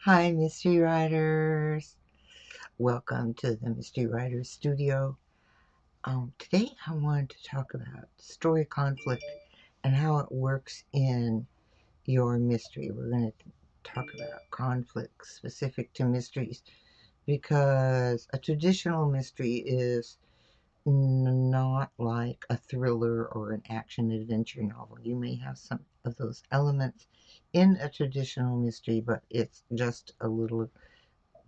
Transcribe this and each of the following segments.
Hi, mystery writers. Welcome to the Mystery Writers Studio. Today I wanted to talk about story conflict and how it works in your mystery. We're going to talk about conflict specific to mysteries because a traditional mystery is not like a thriller or an action adventure novel. You may have some of those elements in a traditional mystery, but it's just a little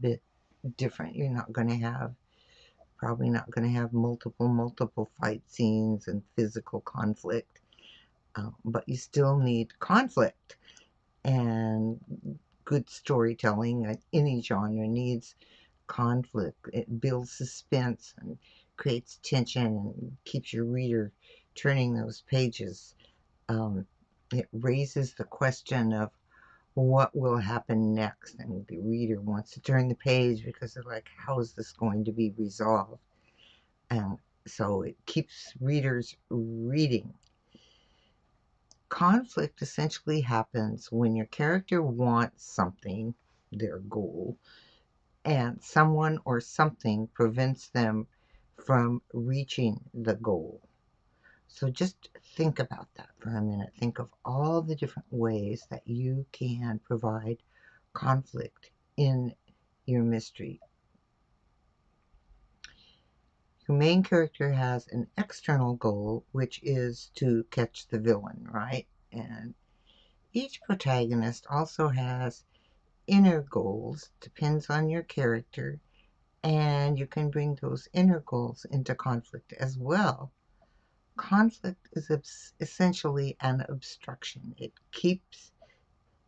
bit different. You're not going to have, probably not going to have multiple fight scenes and physical conflict, but you still need conflict. And good storytelling, any genre, needs conflict. It builds suspense and creates tension and keeps your reader turning those pages. It raises the question of what will happen next, and the reader wants to turn the page because they're like, how is this going to be resolved? And so it keeps readers reading. Conflict essentially happens when your character wants something, their goal, and someone or something prevents them from reaching the goal. So just think about that for a minute. Think of all the different ways that you can provide conflict in your mystery. Your main character has an external goal, which is to catch the villain, right? And each protagonist also has inner goals, depends on your character, and you can bring those inner goals into conflict as well. Conflict is essentially an obstruction. It keeps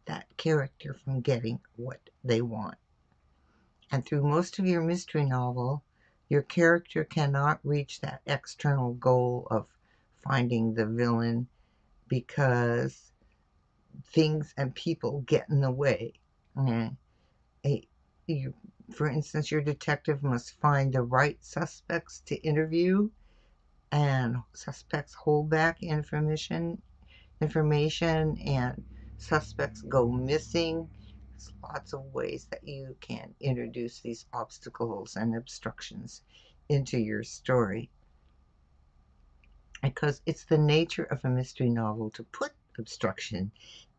that character from getting what they want. And through most of your mystery novel, your character cannot reach that external goal of finding the villain because things and people get in the way. And you, for instance, your detective must find the right suspects to interview, and suspects hold back information, and suspects go missing. There's lots of ways that you can introduce these obstacles and obstructions into your story, because it's the nature of a mystery novel to put obstruction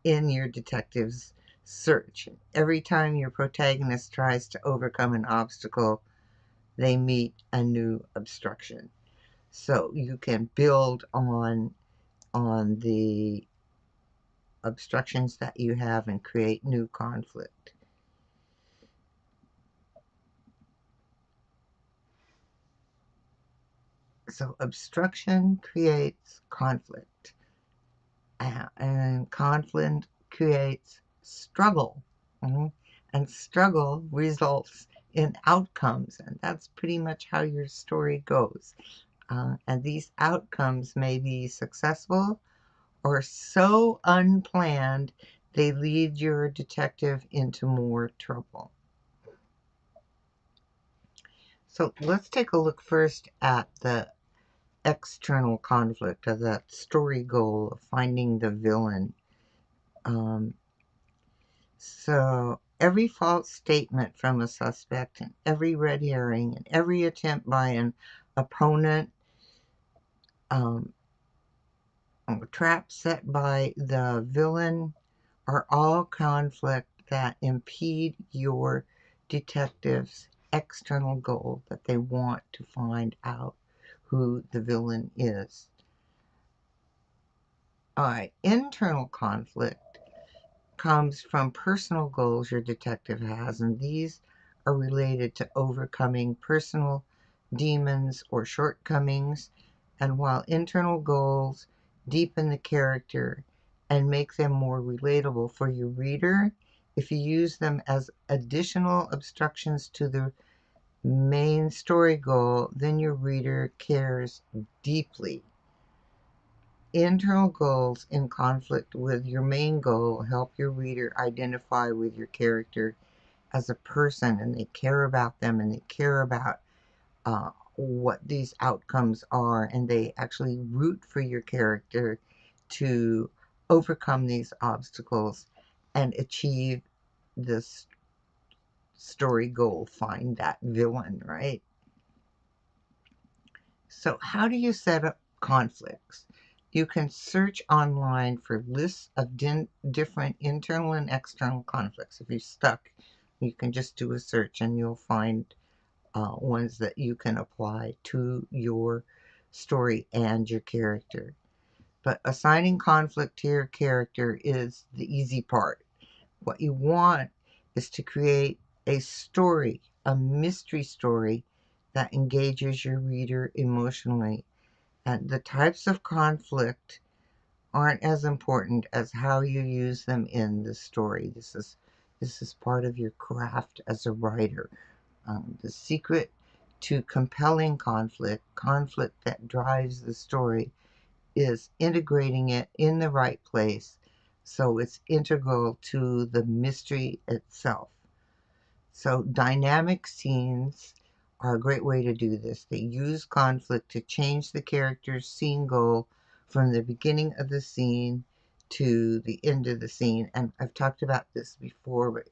in your detective's search. Every time your protagonist tries to overcome an obstacle, they meet a new obstruction. So you can build on the obstructions that you have and create new conflict. So obstruction creates conflict, and conflict creates struggle. Mhm. And struggle results in outcomes, and that's pretty much how your story goes. And these outcomes may be successful or so unplanned they lead your detective into more trouble. So let's take a look first at the external conflict of that story goal of finding the villain. Um, so every false statement from a suspect, and every red herring, and every attempt by an opponent, um, a trap set by the villain, are all conflict that impede your detective's external goal, that they want to find out who the villain is. All right, internal conflict comes from personal goals your detective has, and these are related to overcoming personal demons or shortcomings. And while internal goals deepen the character and make them more relatable for your reader, if you use them as additional obstructions to the main story goal, then your reader cares deeply. Internal goals in conflict with your main goal help your reader identify with your character as a person, and they care about them, and they care about what these outcomes are, and they actually root for your character to overcome these obstacles and achieve this story goal, find that villain, right? So how do you set up conflicts? You can search online for lists of different internal and external conflicts. If you're stuck, you can just do a search and you'll find ones that you can apply to your story and your character. But assigning conflict to your character is the easy part. What you want is to create a story, a mystery story that engages your reader emotionally. And the types of conflict aren't as important as how you use them in the story. This is part of your craft as a writer. The secret to compelling conflict that drives the story, is integrating it in the right place so it's integral to the mystery itself. So dynamic scenes are a great way to do this. They use conflict to change the character's scene goal from the beginning of the scene to the end of the scene. And I've talked about this before, but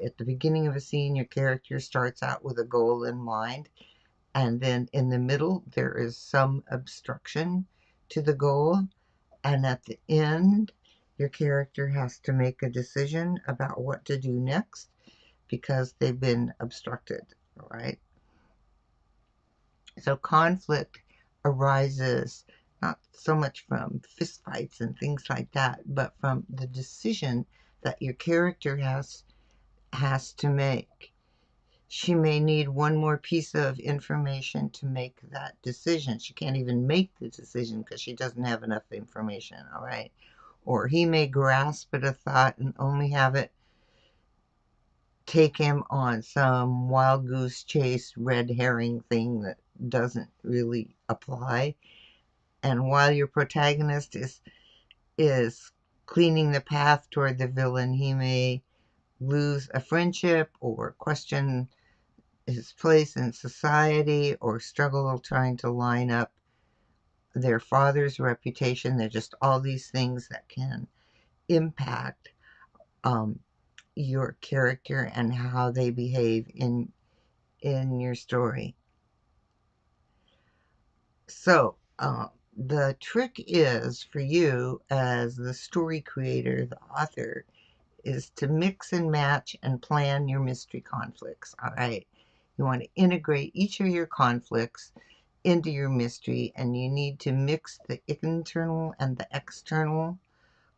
at the beginning of a scene, your character starts out with a goal in mind, and then in the middle, there is some obstruction to the goal, and at the end, your character has to make a decision about what to do next because they've been obstructed, all right? So conflict arises not so much from fistfights and things like that, but from the decision that your character has to make. She may need one more piece of information to make that decision. She can't even make the decision because she doesn't have enough information, all right? Or he may grasp at a thought and only have it take him on some wild goose chase red herring thing that doesn't really apply. And while your protagonist is cleaning the path toward the villain, he may lose a friendship or question his place in society or struggle trying to line up their father's reputation. There's just all these things that can impact um, your character and how they behave in your story. So the trick is for you as the story creator, the author, is to mix and match and plan your mystery conflicts. All right. You want to integrate each of your conflicts into your mystery, and you need to mix the internal and the external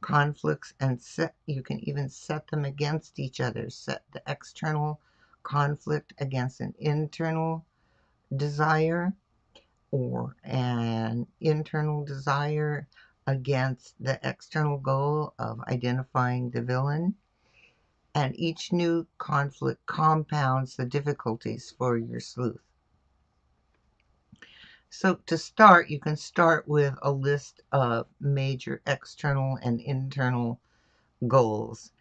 conflicts, and you can even set them against each other. Set the external conflict against an internal desire, or an internal desire against the external goal of identifying the villain. And each new conflict compounds the difficulties for your sleuth. So to start, you can start with a list of major external and internal goals.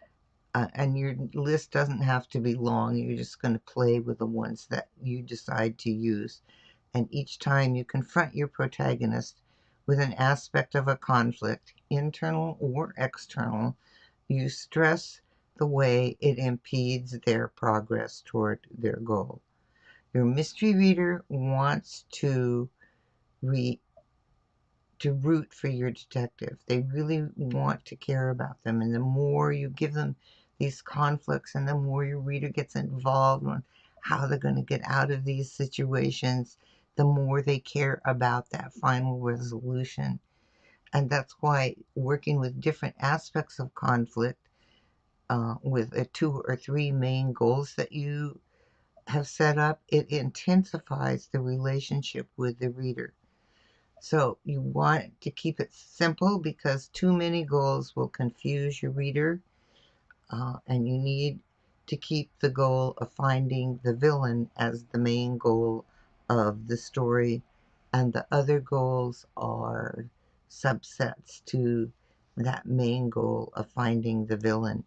And your list doesn't have to be long. You're just going to play with the ones that you decide to use. And each time you confront your protagonist with an aspect of a conflict, internal or external, you stress the way it impedes their progress toward their goal. Your mystery reader wants re- to root for your detective. They really want to care about them. And the more you give them these conflicts and the more your reader gets involved on how they're going to get out of these situations, the more they care about that final resolution. And that's why working with different aspects of conflict, with 2 or 3 main goals that you have set up, it intensifies the relationship with the reader. So you want to keep it simple because too many goals will confuse your reader, and you need to keep the goal of finding the villain as the main goal of the story, and the other goals are subsets to that main goal of finding the villain.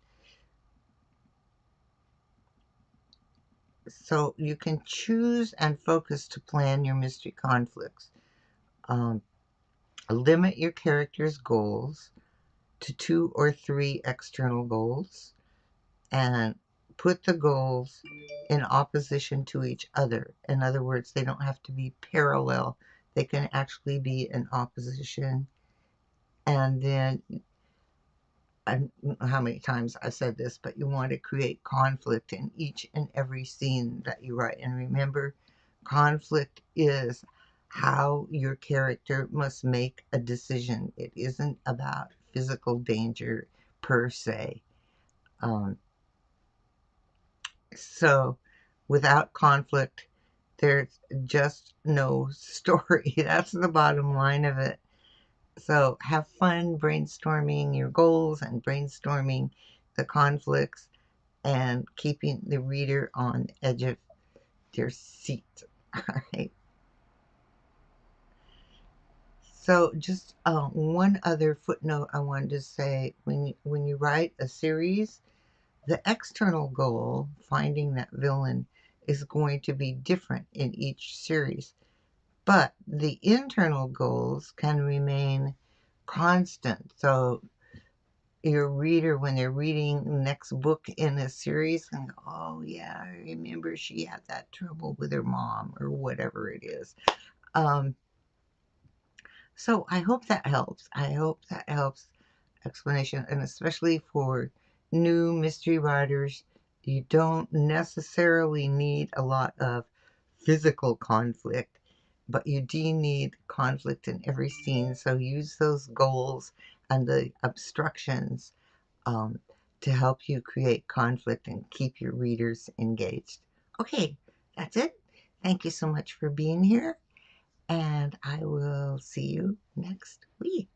So you can choose and focus to plan your mystery conflicts. Limit your character's goals to 2 or 3 external goals, and put the goals in opposition to each other. In other words, they don't have to be parallel. They can actually be in opposition. And then, I don't know how many times I said this, but you want to create conflict in each and every scene that you write. And remember, conflict is how your character must make a decision. It isn't about physical danger per se. Um, so without conflict, there's just no story. That's the bottom line of it. So have fun brainstorming your goals and brainstorming the conflicts and keeping the reader on the edge of their seat. All right. So just one other footnote I wanted to say: when you write a series, the external goal, finding that villain, is going to be different in each series, but the internal goals can remain constant. So your reader, when they're reading the next book in a series, and go, oh yeah, I remember she had that trouble with her mom or whatever it is. Um, so I hope that helps. I hope that helps explanation, and especially for new mystery writers, you don't necessarily need a lot of physical conflict, but you do need conflict in every scene. So use those goals and the obstructions um, to help you create conflict and keep your readers engaged. Okay, that's it. Thank you so much for being here, and I will see you next week.